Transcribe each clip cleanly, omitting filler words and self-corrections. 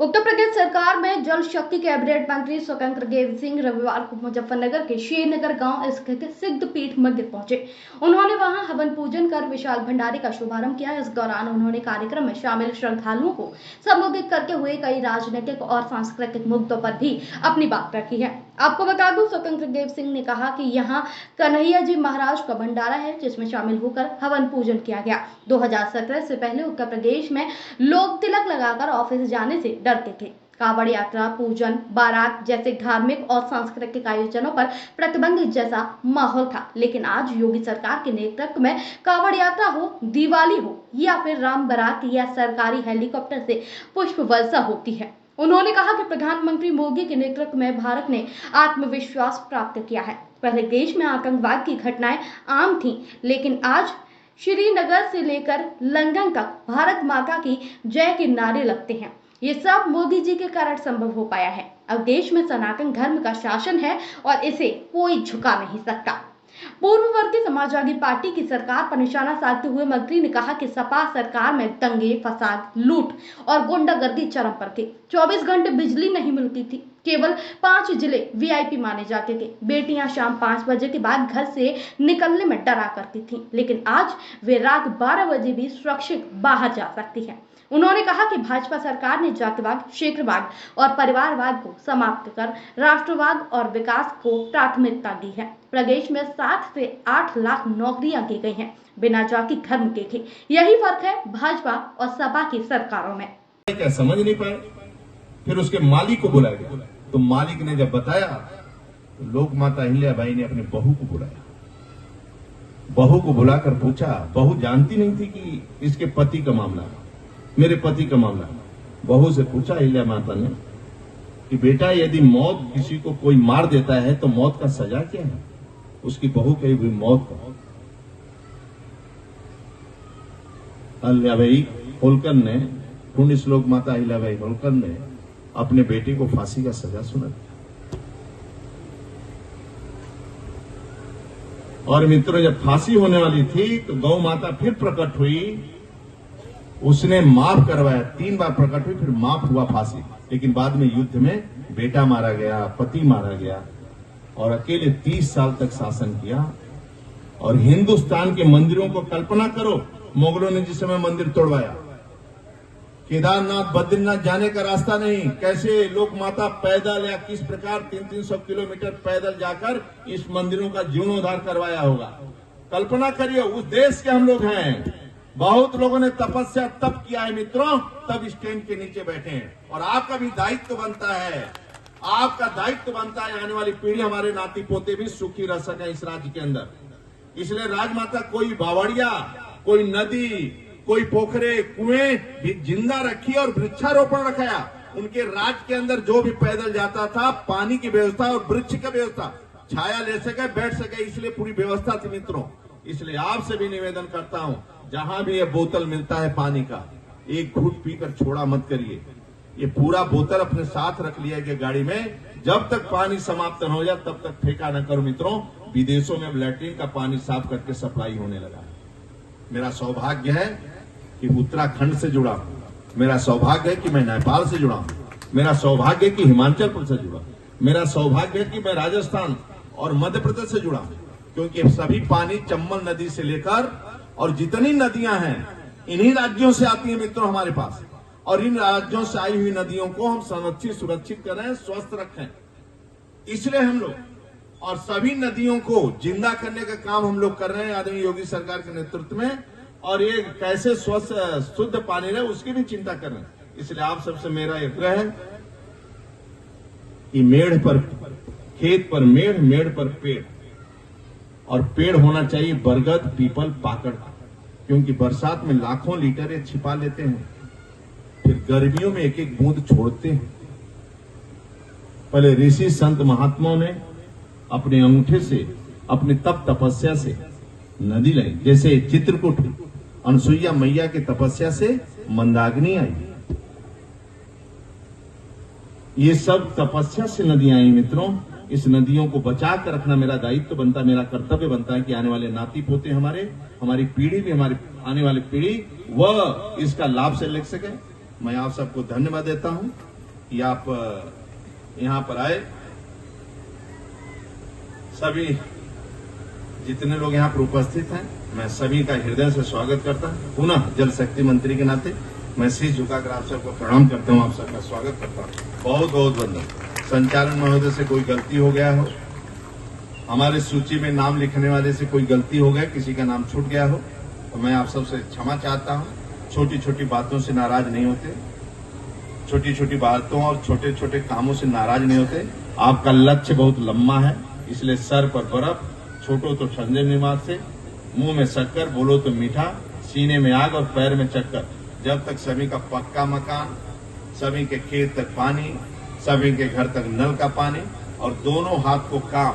उत्तर प्रदेश सरकार में जल शक्ति कैबिनेट मंत्री स्वतंत्र देव सिंह रविवार को मुजफ्फरनगर के श्रीनगर गांव स्थित सिद्ध पीठ मंदिर पहुंचे। उन्होंने वहां हवन पूजन कर विशाल भंडारे का शुभारंभ किया। इस दौरान उन्होंने कार्यक्रम में शामिल श्रद्धालुओं को संबोधित करते हुए कई राजनीतिक और सांस्कृतिक मुद्दों पर भी अपनी बात रखी है। आपको बता दूं, स्वतंत्र देव सिंह ने कहा कि यहाँ कन्हैया जी महाराज का भंडारा है, जिसमें शामिल होकर हवन पूजन किया गया। 2017 से पहले उत्तर प्रदेश में लोग तिलक लगाकर ऑफिस जाने से डरते थे। कावड़ यात्रा, पूजन, बारात जैसे धार्मिक और सांस्कृतिक आयोजनों पर प्रतिबंध जैसा माहौल था, लेकिन आज योगी सरकार के नेतृत्व में कावड़ यात्रा हो, दिवाली हो या फिर राम बारात या सरकारी हेलीकॉप्टर से पुष्प वर्षा होती है। उन्होंने कहा कि प्रधानमंत्री मोदी के नेतृत्व में भारत ने आत्मविश्वास प्राप्त किया है। पहले देश में आतंकवाद की घटनाएं आम थीं, लेकिन आज श्रीनगर से लेकर लंदन तक भारत माता की जय के नारे लगते हैं। ये सब मोदी जी के कारण संभव हो पाया है। अब देश में सनातन धर्म का शासन है और इसे कोई झुका नहीं सकता। पूर्ववर्ती समाजवादी पार्टी की सरकार पर निशाना साधते हुए मंत्री ने कहा कि सपा सरकार में दंगे, फसाद, लूट और गुंडागर्दी चरम पर थे। 24 घंटे बिजली नहीं मिलती थी। केवल 5 जिले वीआईपी माने जाते थे। बेटियां शाम 5 बजे के बाद घर से निकलने में डरा करती थीं, लेकिन आज वे रात 12 बजे भी सुरक्षित बाहर जा सकती हैं। उन्होंने कहा कि भाजपा सरकार ने जातिवाद, क्षेत्रवाद और परिवारवाद को समाप्त कर राष्ट्रवाद और विकास को प्राथमिकता दी है। प्रदेश में 7 से 8 लाख नौकरियां दी गई हैं, बिना जाति धर्म के। यही फर्क है भाजपा और सपा की सरकारों में। क्या समझ नहीं पाए, फिर उसके मालिक को बुलाया गया, तो मालिक ने जब बताया तो लोक माता अहिल्याबाई ने अपने बहू को बुलाया। बहू को बुलाकर पूछा, बहू जानती नहीं थी कि इसके पति का मामला, मेरे पति का मामला। बहू से पूछा अहिल्या माता ने कि बेटा, यदि मौत किसी को कोई मार देता है तो मौत का सजा क्या है? उसकी बहू कही हुई मौत का। अहिल्याबाई होलकर ने, पुण्य श्लोक माता अहिल्याबाई होलकर ने अपने बेटे को फांसी का सजा सुना दिया। और मित्रों, जब फांसी होने वाली थी तो गौ माता फिर प्रकट हुई, उसने माफ करवाया। 3 बार प्रकट हुई, फिर माफ हुआ फांसी। लेकिन बाद में युद्ध में बेटा मारा गया, पति मारा गया और अकेले 30 साल तक शासन किया। और हिंदुस्तान के मंदिरों को कल्पना करो, मुगलों ने जिस समय मंदिर तोड़वाया, केदारनाथ, बद्रीनाथ जाने का रास्ता नहीं, कैसे लोक माता पैदल या किस प्रकार 300-300 किलोमीटर पैदल जाकर इस मंदिरों का जीर्णोद्धार करवाया होगा। कल्पना करिए, उस देश के हम लोग हैं। बहुत लोगों ने तपस्या तप किया है मित्रों, तब इस टेंट के नीचे बैठे हैं। और आपका भी दायित्व बनता है, आपका दायित्व बनता है आने वाली पीढ़ी, हमारे नाती पोते भी सुखी रह सके इस राज्य के अंदर। इसलिए राजमाता कोई बावड़िया, कोई नदी, कोई पोखरे, कुएं भी जिंदा रखी और वृक्षारोपण रखाया। उनके राज के अंदर जो भी पैदल जाता था, पानी की व्यवस्था और वृक्ष की व्यवस्था, छाया ले सके, बैठ सके, इसलिए पूरी व्यवस्था थी मित्रों। इसलिए आपसे भी निवेदन करता हूं, जहां भी ये बोतल मिलता है पानी का, एक घूंट पीकर छोड़ा मत करिए। ये पूरा बोतल अपने साथ रख लिया कि गाड़ी में, जब तक पानी समाप्त न हो जाए तब तक फेंका न करो मित्रों। विदेशों में अब लैट्रिन का पानी साफ करके सप्लाई होने लगा है। मेरा सौभाग्य है कि उत्तराखंड से जुड़ा हूं, मेरा सौभाग्य है कि मैं नेपाल से जुड़ा हूं, मेरा सौभाग्य है कि हिमाचल प्रदेश से जुड़ा, मेरा सौभाग्य है कि मैं राजस्थान और मध्य प्रदेश से जुड़ा हूं, क्योंकि सभी पानी चंबल नदी से लेकर और जितनी नदियां हैं इन्हीं राज्यों से आती है मित्रों हमारे पास। और इन राज्यों से आई हुई नदियों को हम संरक्षित, सुरक्षित करें, स्वस्थ रखें। इसलिए हम लोग और सभी नदियों को जिंदा करने का काम हम लोग कर रहे हैं आदरणीय योगी सरकार के नेतृत्व में। और ये कैसे स्वस्थ शुद्ध पानी रहे उसकी भी चिंता कर रहे हैं। इसलिए आप सबसे मेरा आग्रह है कि मेढ़ पर, खेत पर मेढ़, मेढ़ पर पेड़, और पेड़ होना चाहिए बरगद, पीपल, पाकड़, क्योंकि बरसात में लाखों लीटर ये छिपा लेते हैं, फिर गर्मियों में एक एक बूंद छोड़ते हैं। पहले ऋषि संत महात्माओं ने अपने अंगूठे से, अपने तप तपस्या से नदी लाई, जैसे चित्रकूट अनसुईया मैया की तपस्या से मंदाग्नि आई। ये सब तपस्या से नदियां आई मित्रों। इस नदियों को बचा कर रखना मेरा दायित्व बनता है, मेरा कर्तव्य बनता है कि आने वाले नाती पोते हमारी पीढ़ी भी, हमारी आने वाली पीढ़ी वह इसका लाभ से ले सके। मैं आप सबको धन्यवाद देता हूं। कि आप यहाँ पर आए। सभी जितने लोग यहाँ पर उपस्थित हैं, मैं सभी का हृदय से स्वागत करता हूँ। पुनः जल शक्ति मंत्री के नाते मैं शीश झुकाकर आप सबको प्रणाम करता हूँ, आप सबका स्वागत करता हूँ। बहुत बहुत वंदन। संचालन महोदय से कोई गलती हो गया हो, हमारे सूची में नाम लिखने वाले से कोई गलती हो गया, किसी का नाम छूट गया हो, तो मैं आप सबसे क्षमा चाहता हूँ। छोटी छोटी बातों से नाराज नहीं होते, छोटी छोटी बातों और छोटे छोटे कामों से नाराज नहीं होते। आपका लक्ष्य बहुत लंबा है, इसलिए सर पर बर्फ, छोटो तो ठंडे दिमाग से, मुंह में शक्कर, बोलो तो मीठा, सीने में आग और पैर में चक्कर। जब तक सभी का पक्का मकान, सभी के खेत तक पानी, सभी के घर तक नल का पानी और दोनों हाथ को काम,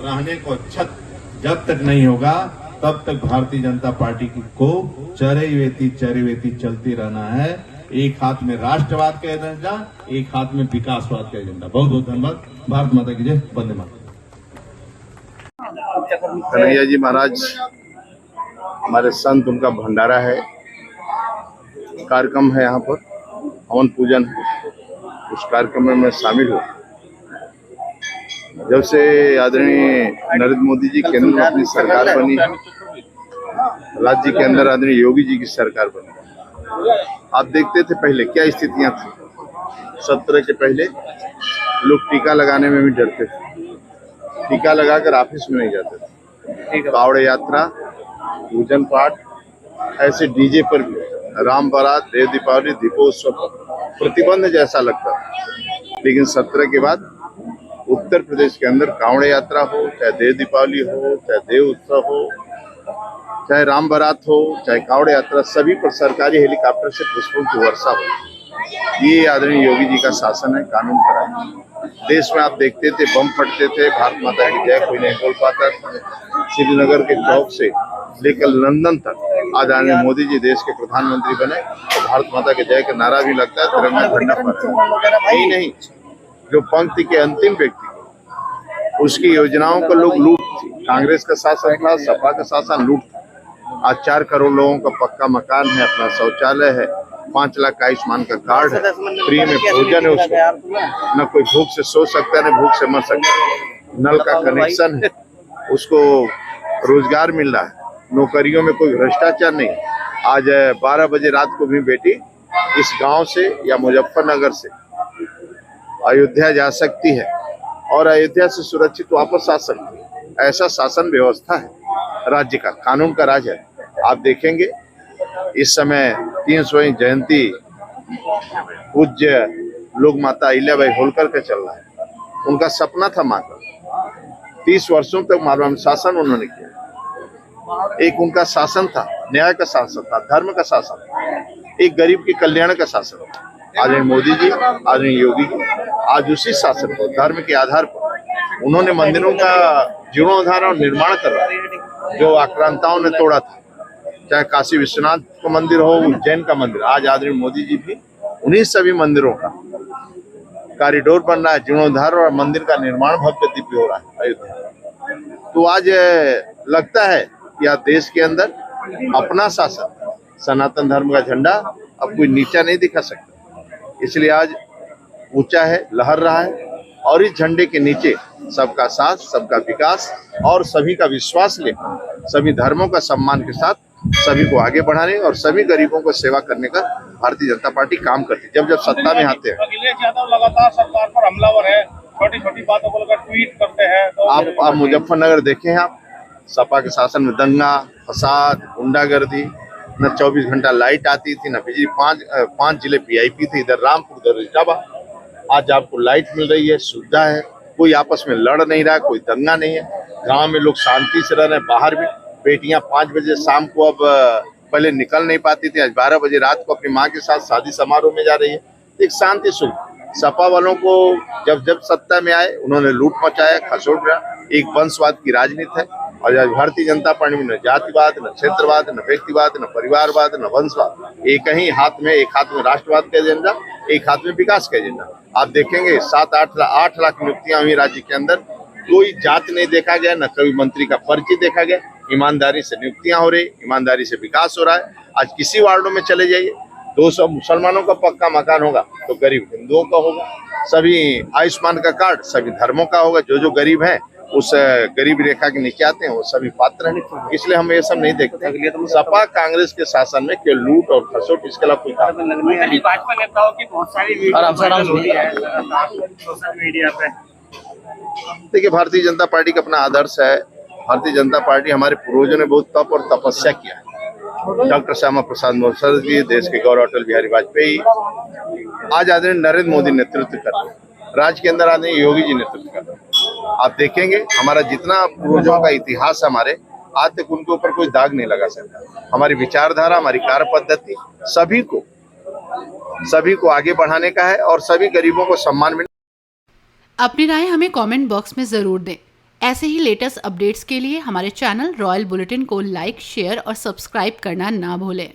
रहने को छत जब तक नहीं होगा, तब तक भारतीय जनता पार्टी को चरैवेती चलती रहना है। एक हाथ में राष्ट्रवाद का एजेंडा, एक हाथ में विकासवाद का एजेंडा। बहुत बहुत धन्यवाद। भारत माता की जय। वंदे मातरम। कन्हैया जी महाराज हमारे संत, उनका भंडारा है, कार्यक्रम है, यहाँ पर हवन पूजन है। उस कार्यक्रम में मैं शामिल हूँ। जब से आदरणीय नरेंद्र मोदी जी केंद्र में अपनी सरकार बनी, राज्य के अंदर आदरणीय योगी जी की सरकार बनी, आप देखते थे पहले क्या स्थितियां थी। 17 के पहले लोग टीका लगाने में भी डरते थे, टीका लगाकर ऑफिस में नहीं जाते थे। कावड़ यात्रा, पूजन पाठ, ऐसे डीजे पर भी, राम बारात, देव दीपावली, दीपोत्सव प्रतिबंध जैसा लगता था। लेकिन 17 के बाद उत्तर प्रदेश के अंदर कावड़ यात्रा हो, चाहे देव दीपावली हो, चाहे देव उत्सव हो, चाहे राम बारात हो, चाहे कावड़ यात्रा, सभी पर सरकारी हेलीकॉप्टर से पुष्पों की वर्षा हो। ये आदरणीय योगी जी का शासन है, कानून का राज। देश में आप देखते थे बम फटते थे, भारत माता की जय कोई नहीं बोल पाता था। श्रीनगर के चौक से लेकर लंदन तक आज आदरणीय मोदी जी देश के प्रधानमंत्री बने तो भारत माता की जय का नारा भी लगता है, तिरंगा झंडा फहराता है। नहीं, जो पंक्ति के अंतिम व्यक्ति, उसकी योजनाओं को लोग लूट थी। कांग्रेस का शासन था, सपा का शासन लूट था। आज 4 करोड़ लोगों का पक्का मकान है, अपना शौचालय है, 5 लाख का आयुष्मान का कार्ड है, फ्री में भोजन है, उसको न कोई भूख से सो सकता है न भूख से मर सकता है, नल का कनेक्शन है, उसको रोजगार मिल रहा है, नौकरियों में कोई भ्रष्टाचार नहीं। आज 12 बजे रात को भी बेटी इस गांव से या मुजफ्फरनगर से अयोध्या जा सकती है और अयोध्या से सुरक्षित वापस आ सकती है। ऐसा शासन व्यवस्था है, राज्य का कानून का राज है। आप देखेंगे इस समय 300वीं जयंती पूज्य लोक माता अहिल्याबाई होलकर का चल रहा है। उनका सपना था माँ का, 30 वर्षों तक मालवा में शासन उन्होंने किया। एक उनका शासन था, न्याय का शासन था, धर्म का शासन था, एक गरीब के कल्याण का शासन था। आदरणीय मोदी जी, आदरणीय योगी जी आज उसी शासन पर, धर्म के आधार पर उन्होंने मंदिरों का जीर्णोद्धार और निर्माण करवाया जो आक्रांताओं ने तोड़ा था। चाहे काशी विश्वनाथ का मंदिर हो, उज्जैन का मंदिर, आज आदरणीय मोदी जी भी उन्हीं सभी मंदिरों का कॉरिडोर बन रहा है, जीर्णोद्धार और मंदिर का निर्माण भव्य दिव्य हो रहा है अयोध्या। तो आज लगता है कि आज देश के अंदर अपना शासन, सनातन धर्म का झंडा अब कोई नीचा नहीं दिखा सकता। इसलिए आज ऊंचा है, लहर रहा है और इस झंडे के नीचे सबका साथ, सबका विकास और सभी का विश्वास लेकर, सभी धर्मों का सम्मान के साथ सभी को आगे बढ़ाने और सभी गरीबों को सेवा करने का भारतीय जनता पार्टी काम करती है। जब सत्ता में आते हैं, अखिलेश यादव लगातार सरकार पर हमलावर है, छोटी छोटी बातों को लेकर ट्वीट करते हैं। तो आप मुजफ्फरनगर देखें, आप सपा के शासन में दंगा फसाद, गुंडागर्दी, न 24 घंटा लाइट आती थी, न बिजली। 5 जिले PIP थे, इधर रामपुर, उधर इलाहाबाद। आज आपको लाइट मिल रही है, सुविधा है, कोई आपस में लड़ नहीं रहा, कोई दंगा नहीं है। गांव में लोग शांति से रह रहे हैं। बाहर भी बेटियां 5 बजे शाम को अब पहले निकल नहीं पाती थी, आज 12 बजे रात को अपनी माँ के साथ शादी समारोह में जा रही है। एक शांति सुख। सपा वालों को जब सत्ता में आए उन्होंने लूट मचाया, खसोट रहा, एक वंशवाद की राजनीति है। और आज भारतीय जनता पार्टी में न जातिवाद, न क्षेत्रवाद, न व्यक्तिवाद, न परिवारवाद, न वंशवाद, एक ही हाथ में, एक हाथ में राष्ट्रवाद का एजेंडा, एक हाथ में विकास का एजेंडा। आप देखेंगे 7-8 लाख नियुक्तियां हुई राज्य के अंदर, कोई जात नहीं देखा गया, न कोई मंत्री का पर्ची देखा गया। ईमानदारी से नियुक्तियां हो रही, ईमानदारी से विकास हो रहा है। आज किसी वार्डों में चले जाइए, 200 मुसलमानों का पक्का मकान होगा तो गरीब हिंदुओं का होगा। सभी आयुष्मान का कार्ड सभी धर्मों का होगा। जो गरीब हैं उस गरीब रेखा के नीचे आते हैं वो सभी पात्र हैं। इसलिए हम ये सब नहीं देखते। सपा कांग्रेस के शासन में केवल लूट और खसोट, इसके अलावा कोई काम नहीं। भाजपा नेताओं की बहुत सारी सोशल मीडिया पे। देखिए, भारतीय जनता पार्टी का अपना आदर्श है। भारतीय जनता पार्टी, हमारे पूर्वजों ने बहुत तप और तपस्या किया है। डॉक्टर श्यामा प्रसाद मुखर्जी जी, देश के गौरव अटल बिहारी वाजपेयी, आज आदरणीय नरेंद्र मोदी नेतृत्व कर रहे हैं, राज्य के अंदर आदरणीय योगी जी नेतृत्व कर रहे हैं। आप देखेंगे हमारा जितना पूर्वजों का इतिहास हमारे, आज तक उनके ऊपर कोई दाग नहीं लगा सकता। हमारी विचारधारा, हमारी कार्य पद्धति सभी को आगे बढ़ाने का है और सभी गरीबों को सम्मान मिले। अपनी राय हमें कमेंट बॉक्स में ज़रूर दें। ऐसे ही लेटेस्ट अपडेट्स के लिए हमारे चैनल रॉयल बुलेटिन को लाइक, शेयर और सब्सक्राइब करना ना भूलें।